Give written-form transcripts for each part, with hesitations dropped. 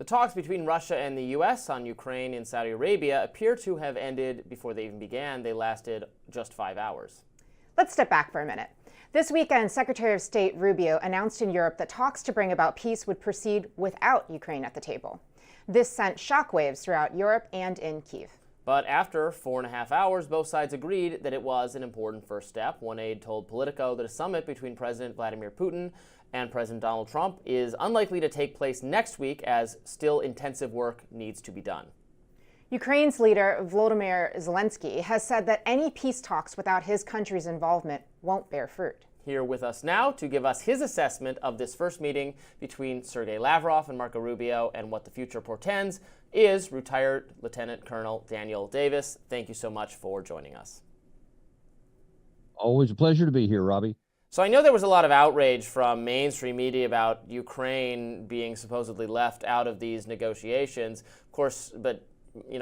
talks between Russia and the U.S. on Ukraine and Saudi Arabia appear to have ended before they even began. They lasted just 5 hours. Let's step back for a minute. This weekend, Secretary of State Rubio announced in Europe that talks to bring about peace would proceed without Ukraine at the table. This sent shockwaves throughout Europe and in Kyiv. But after 4.5 hours, both sides agreed that it was an important first step. One aide told Politico that a summit between President Vladimir Putin and President Donald Trump is unlikely to take place next week, as still intensive work needs to be done. Ukraine's leader, Volodymyr Zelensky, has said that any peace talks without his country's involvement won't bear fruit. Here with us now to give us his assessment of this first meeting between Sergei Lavrov and Marco Rubio and what the future portends is retired Lieutenant Colonel Daniel Davis. Thank you so much for joining us. Always a pleasure to be here, Robbie. So I know there was a lot of outrage from mainstream media about Ukraine being supposedly left out of these negotiations. Of course, but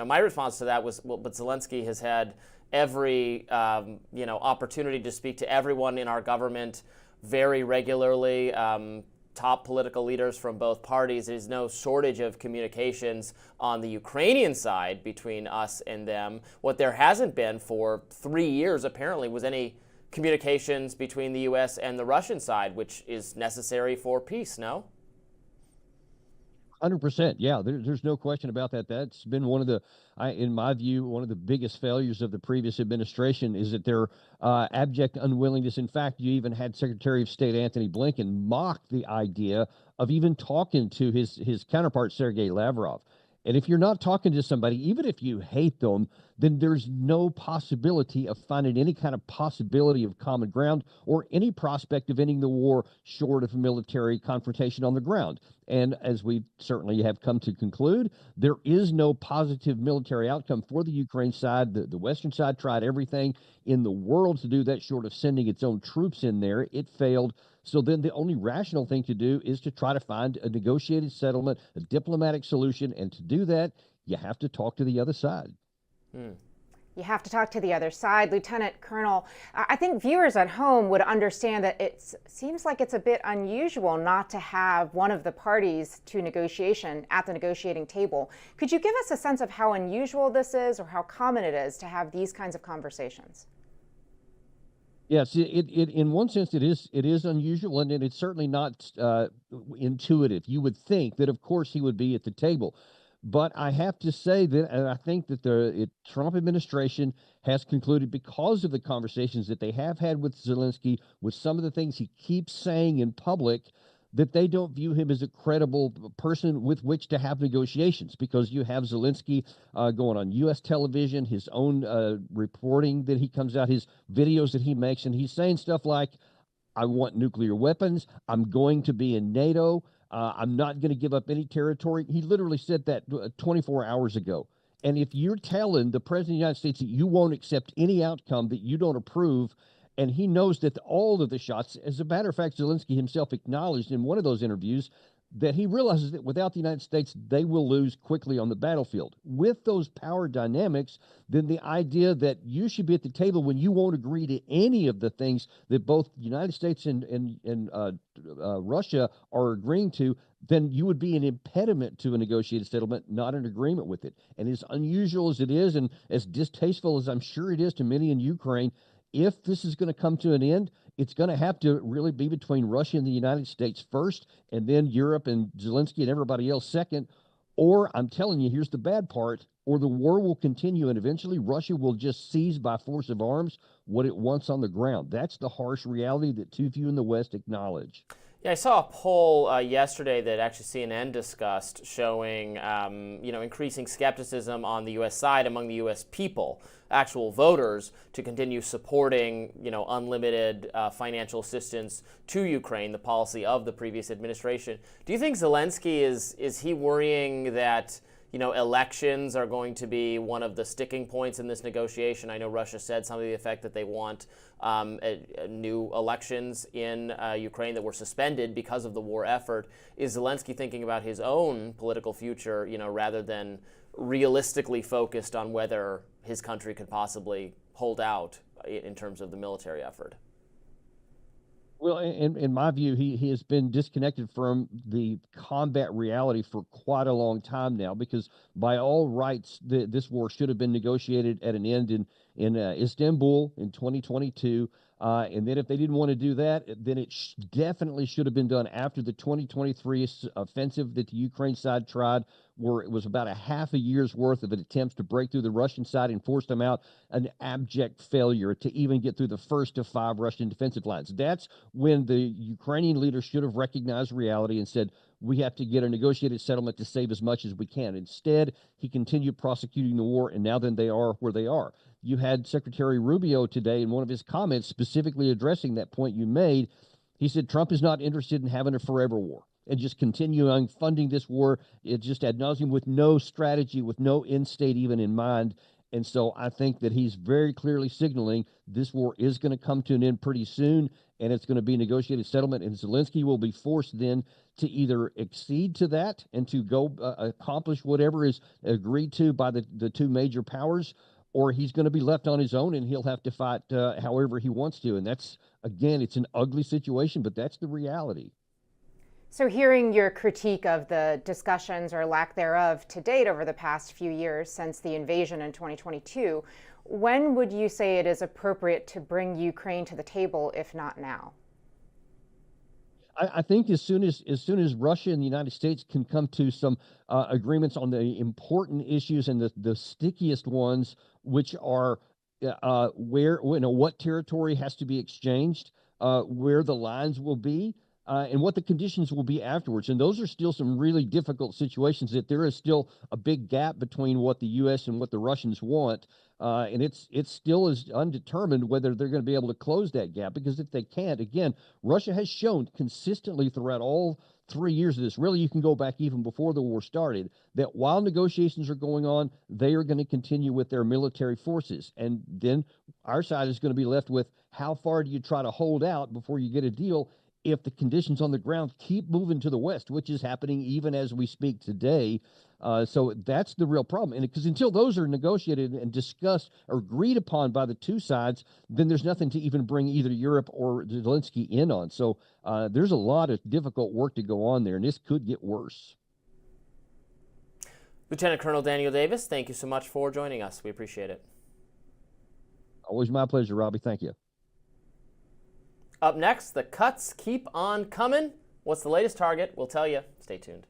my response to that was, well, but Zelensky has had every opportunity to speak to everyone in our government very regularly. Top political leaders from both parties. There's no shortage of communications on the Ukrainian side between us and them. What there hasn't been for 3 years, apparently, was any communications between the U.S. and the Russian side, which is necessary for peace, no? 100%. Yeah, there's no question about that. That's been one of the, in my view, one of the biggest failures of the previous administration is that their abject unwillingness. In fact, you even had Secretary of State Antony Blinken mock the idea of even talking to his counterpart, Sergei Lavrov. And if you're not talking to somebody, even if you hate them, then there's no possibility of finding any kind of possibility of common ground or any prospect of ending the war short of military confrontation on the ground. And as we certainly have come to conclude, there is no positive military outcome for the Ukraine side. The Western side tried everything in the world to do that short of sending its own troops in there. It failed. So then the only rational thing to do is to try to find a negotiated settlement, a diplomatic solution. And to do that, you have to talk to the other side. You have to talk to the other side. Lieutenant Colonel, I think viewers at home would understand that it seems like it's a bit unusual not to have one of the parties to negotiation at the negotiating table. Could you give us a sense of how unusual this is or how common it is to have these kinds of conversations? Yes, in one sense it is unusual, and it's certainly not intuitive. You would think that, of course, he would be at the table. But I have to say that, and I think that the Trump administration has concluded, because of the conversations that they have had with Zelensky, with some of the things he keeps saying in public, that they don't view him as a credible person with which to have negotiations, because you have Zelensky going on U.S. television, his own reporting that he comes out, his videos that he makes, and he's saying stuff like, I want nuclear weapons, I'm going to be in NATO, I'm not going to give up any territory. He literally said that 24 hours ago. And if you're telling the President of the United States that you won't accept any outcome that you don't approve, and he knows that all of the shots, as a matter of fact, Zelensky himself acknowledged in one of those interviews that he realizes that without the United States, they will lose quickly on the battlefield. With those power dynamics, then the idea that you should be at the table when you won't agree to any of the things that both the United States and Russia are agreeing to, then you would be an impediment to a negotiated settlement, not an agreement with it. And as unusual as it is, and as distasteful as I'm sure it is to many in Ukraine, if this is going to come to an end, it's going to have to really be between Russia and the United States first, and then Europe and Zelensky and everybody else second. Or, I'm telling you, here's the bad part, or the war will continue and eventually Russia will just seize by force of arms what it wants on the ground. That's the harsh reality that too few in the West acknowledge. Yeah, I saw a poll yesterday that actually CNN discussed showing, increasing skepticism on the U.S. side among the U.S. people, actual voters, to continue supporting, unlimited financial assistance to Ukraine, the policy of the previous administration. Do you think Zelensky is he worrying that elections are going to be one of the sticking points in this negotiation? I know Russia said something to the effect that they want new elections in Ukraine that were suspended because of the war effort. Is Zelensky thinking about his own political future, rather than realistically focused on whether his country could possibly hold out in terms of the military effort? Well, in my view, he has been disconnected from the combat reality for quite a long time now, because by all rights, this war should have been negotiated at an end in Istanbul in 2022. And then if they didn't want to do that, then it definitely should have been done after the 2023 offensive that the Ukraine side tried, where it was about a half a year's worth of attempts to break through the Russian side and force them out, an abject failure to even get through the first of 5 Russian defensive lines. That's when the Ukrainian leaders should have recognized reality and said, we have to get a negotiated settlement to save as much as we can. Instead, he continued prosecuting the war, and now then they are where they are. You had Secretary Rubio today in one of his comments specifically addressing that point you made. He said Trump is not interested in having a forever war and just continuing funding this war. It just ad nauseum, with no strategy, with no end state even in mind. And so I think that he's very clearly signaling this war is going to come to an end pretty soon, and it's going to be a negotiated settlement. And Zelensky will be forced then to either accede to that and to go accomplish whatever is agreed to by the two major powers, or he's going to be left on his own and he'll have to fight however he wants to. And that's, again, it's an ugly situation, but that's the reality. So hearing your critique of the discussions or lack thereof to date over the past few years since the invasion in 2022, when would you say it is appropriate to bring Ukraine to the table, if not now? I think as soon as Russia and the United States can come to some agreements on the important issues and the stickiest ones, which are where, what territory has to be exchanged, where the lines will be, and what the conditions will be afterwards. And those are still some really difficult situations, that there is still a big gap between what the U.S. and what the Russians want. And it's still is undetermined whether they're going to be able to close that gap, because if they can't, again, Russia has shown consistently throughout all 3 years of this, really you can go back even before the war started, that while negotiations are going on, they are going to continue with their military forces. And then our side is going to be left with, how far do you try to hold out before you get a deal if the conditions on the ground keep moving to the west, which is happening even as we speak today. So that's the real problem. And because until those are negotiated and discussed or agreed upon by the two sides, then there's nothing to even bring either Europe or Zelensky in on. So there's a lot of difficult work to go on there, and this could get worse. Lieutenant Colonel Daniel Davis, thank you so much for joining us. We appreciate it. Always my pleasure, Robbie. Thank you. Up next, the cuts keep on coming. What's the latest target? We'll tell you. Stay tuned.